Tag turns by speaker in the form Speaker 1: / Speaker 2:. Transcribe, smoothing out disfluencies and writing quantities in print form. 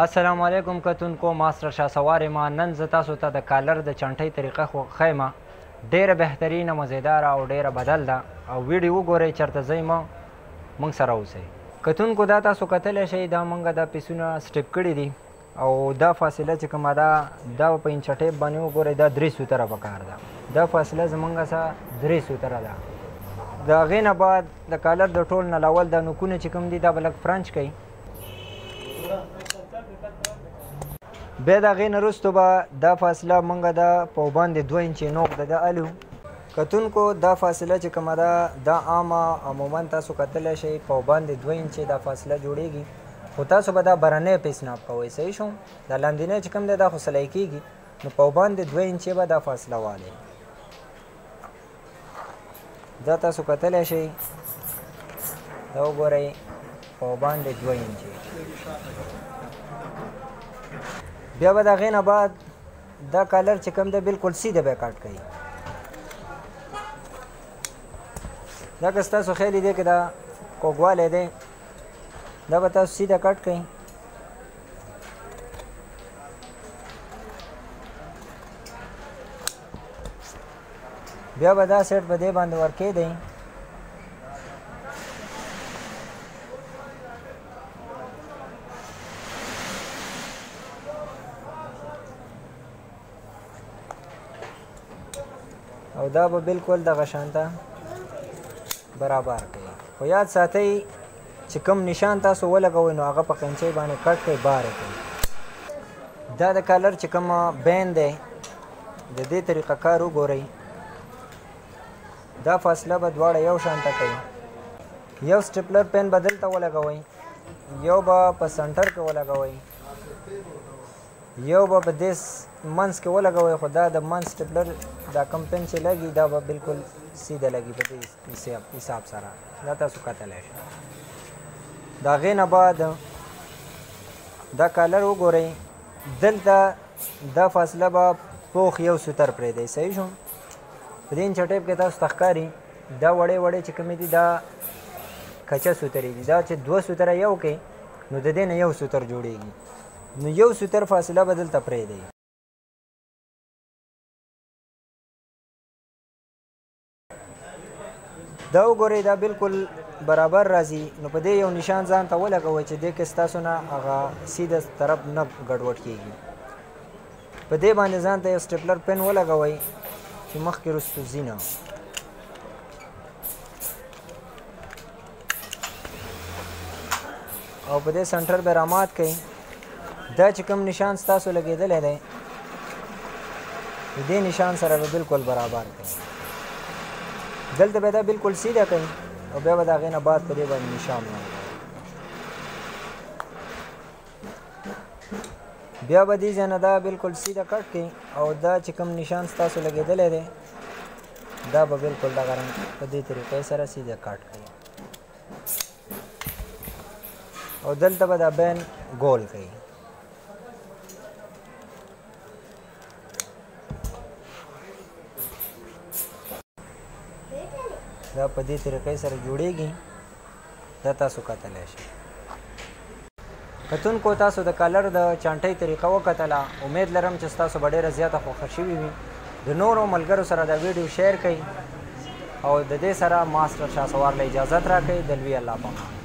Speaker 1: السلام علیکم کتونکو، ماستر شاسوار ما نن زه تاسو ته د کالر د چانټۍ طریقه ښیم. ډیره بهترینه، مزیداره او ډیره بدل ده او ویډیو وګورئ چېرته ځئ موږ سره اوسئ. کتونکو دا تاسو کتلی شئ دا موږ دا پیسونه سټیپ کړي دي او دا فاصله چې کومه ده دا په انچه ټیپ باندې وګورئ دا 3 سوتره پکار ده. دا فاصله زموږ سره 3 سوتره ده. د هغې نه بعد د کالر د ټول نه لاول دا نوکونه چې کوم دي دا به لږ فرنچ کوئ. بیا د هغې نه وروستو به دا فاصله موږ د په باندې 2 انچې نوق د ده الو. کتونکو دا فاصله چې کومه ده دا عامه عموما تاسو کتلی شئ په باندې 2 انچې دا فاصله جوړیږي، خو تاسو به دا برنی پیس ناپ کوئ. صحیح شو؟ دا لاندینی چې کوم دی دا خو سلی کېږي، نو په باندې 2 انچې به دا فاصله والی. دا تاسو کتلی شئ دا وګورئ په باندې 2 انچې. بیا به د هغې نه بعد دا کالر چې کوم دی بلکل سیده به کټ کوي. دا که ستاسو خیال دی که دا کوږوالی دی دا به تاسو سیده کټ کوئ. بیا به دا سیټ په دې باندې ورکېدئ. او دا به بلکل دغه شانته برابر کوي. خو یاد ساتئ چې کوم نشان تاسو ولګوئ نو هغه په قینچۍ باندې کټ کړئ، باره کوي. دا د کالر چې کومه بین دی د دې طریقه کار وګورئ. دا فاصله به دواړه یو شانته کوي. یو سټیپلر پین به دلته ولګوئ، یو به په سنټر کې ولګوئ، یو به په دې منځ کې ولګوئ. خو دا د منځ سټیپلر دا کوم پین چې لګي دا به بلکل سیده لګي په دې حساب سره. دا تاسو کتلی شئ. د هغې نه بعد دا کالر وګورئ، دلته دا فاصله به پوخ یو سوتر پرېږدئ. صحیح شو؟ په دې انچه ټیپ کې تاسو ته ښکاري دا وړې وړې چې کومې دي دا کچه سوترې دي. دا چې 2 سوتره یو کې نو د دې نه یو سوتر جوړېږي، نو یو سوتر فاصله به دلته پرېږدئ. دا وګورئ دا بلکل برابر راځي. نو په دې یو نشان ځان ته ولګوئ چې دې کې ستاسو نه هغه سیده طرف نه ګډوډ کېږي. په دې باندې ځان ته یو سټیپلر پین ولګوئ چې مخکې وروستو ځي نه. او په دې سنټر به رامات کئ. دا چې کوم نشان ستاسو لګېدلی دی د دې نشان سره به بلکل برابر کئ. دلته به دا بلکل سیده کوي او بیا به د هغې نه بعد په دې باندې نشان ولګوئ. بیا به دې ځای نه دا بلکل سیده کټ کړئ او دا چې کوم نشان ستاسو لګېدلی دی دا به بلکل دغه رنګ په دې طریقې سره سیده کټ کړئ او دلته به دا بین ګول کړئ. دا په دې طریقې سره جوړیږي. دا تاسو کتلی شئ. کتونکو تاسو د کالر د چانټۍ طریقه وکتله. امید لرم چې ستاسو به ډېره زیاته خوښه شوې وي. د نورو ملګرو سره دا ویډیو شیر کړئ او د دې سره ماسټر شاسوار له اجازت راکړئ. د لوی الله په امان.